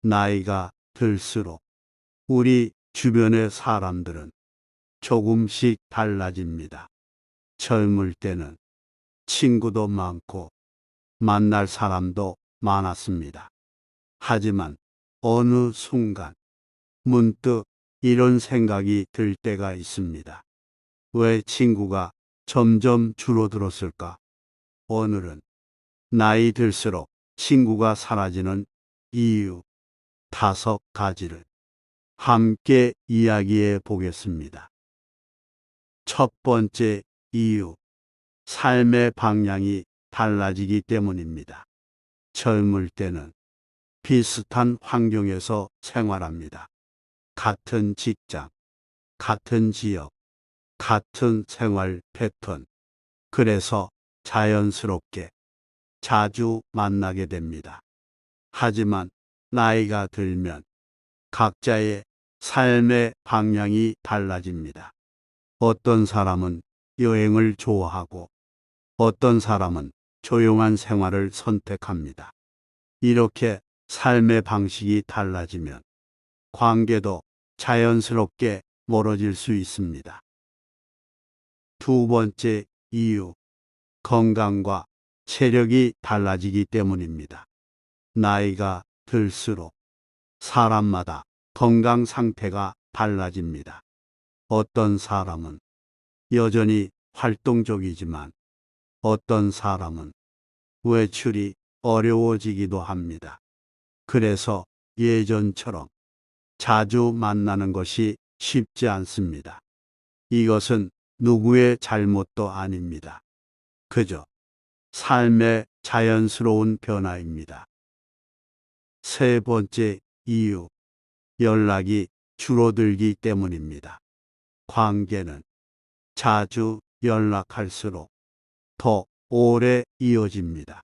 나이가 들수록 우리 주변의 사람들은 조금씩 달라집니다. 젊을 때는 친구도 많고 만날 사람도 많았습니다. 하지만 어느 순간 문득 이런 생각이 들 때가 있습니다. 왜 친구가 점점 줄어들었을까? 오늘은 나이 들수록 친구가 사라지는 이유 5가지를 함께 이야기해 보겠습니다. 첫 번째 이유, 삶의 방향이 달라지기 때문입니다. 젊을 때는 비슷한 환경에서 생활합니다. 같은 직장, 같은 지역, 같은 생활 패턴. 그래서 자연스럽게 자주 만나게 됩니다. 하지만 나이가 들면 각자의 삶의 방향이 달라집니다. 어떤 사람은 여행을 좋아하고 어떤 사람은 조용한 생활을 선택합니다. 이렇게 삶의 방식이 달라지면 관계도 자연스럽게 멀어질 수 있습니다. 두 번째 이유, 건강과 체력이 달라지기 때문입니다. 나이가 들수록 사람마다 건강 상태가 달라집니다. 어떤 사람은 여전히 활동적이지만 어떤 사람은 외출이 어려워지기도 합니다. 그래서 예전처럼 자주 만나는 것이 쉽지 않습니다. 이것은 누구의 잘못도 아닙니다. 그저 삶의 자연스러운 변화입니다. 세 번째 이유, 연락이 줄어들기 때문입니다. 관계는 자주 연락할수록 더 오래 이어집니다.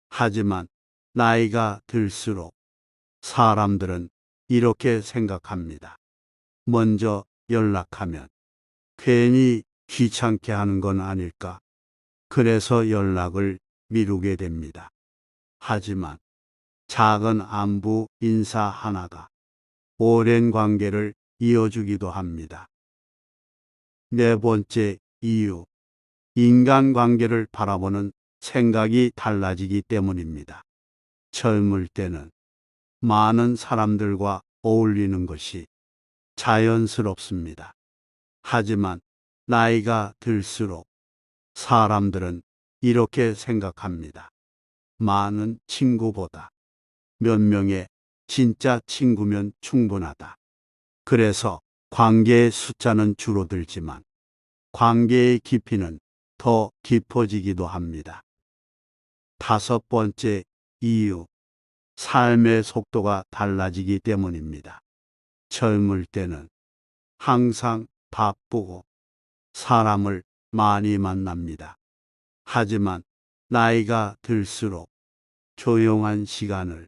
하지만 나이가 들수록 사람들은 이렇게 생각합니다. 먼저 연락하면 괜히 귀찮게 하는 건 아닐까? 그래서 연락을 미루게 됩니다. 하지만 작은 안부 인사 하나가 오랜 관계를 이어주기도 합니다. 네 번째 이유, 인간관계를 바라보는 생각이 달라지기 때문입니다. 젊을 때는 많은 사람들과 어울리는 것이 자연스럽습니다. 하지만 나이가 들수록 사람들은 이렇게 생각합니다. 많은 친구보다 몇 명의 진짜 친구면 충분하다. 그래서 관계의 숫자는 줄어들지만 관계의 깊이는 더 깊어지기도 합니다. 다섯 번째 이유, 삶의 속도가 달라지기 때문입니다. 젊을 때는 항상 바쁘고 사람을 많이 만납니다. 하지만 나이가 들수록 조용한 시간을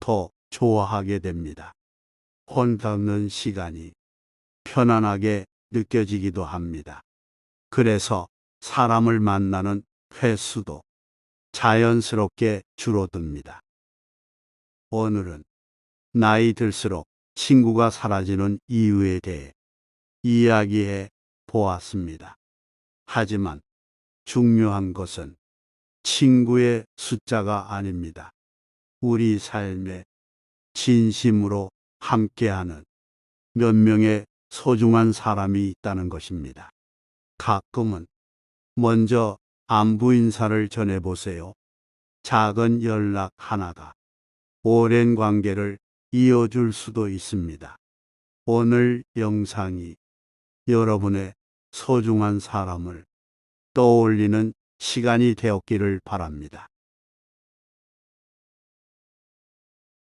더 좋아하게 됩니다. 혼자있는 시간이 편안하게 느껴지기도 합니다. 그래서 사람을 만나는 횟수도 자연스럽게 줄어듭니다. 오늘은 나이 들수록 친구가 사라지는 이유에 대해 이야기해 보았습니다. 하지만 중요한 것은 친구의 숫자가 아닙니다. 우리 삶에 진심으로 함께하는 몇 명의 소중한 사람이 있다는 것입니다. 가끔은 먼저 안부 인사를 전해보세요. 작은 연락 하나가 오랜 관계를 이어줄 수도 있습니다. 오늘 영상이 여러분의 소중한 사람을 떠올리는 시간이 되었기를 바랍니다.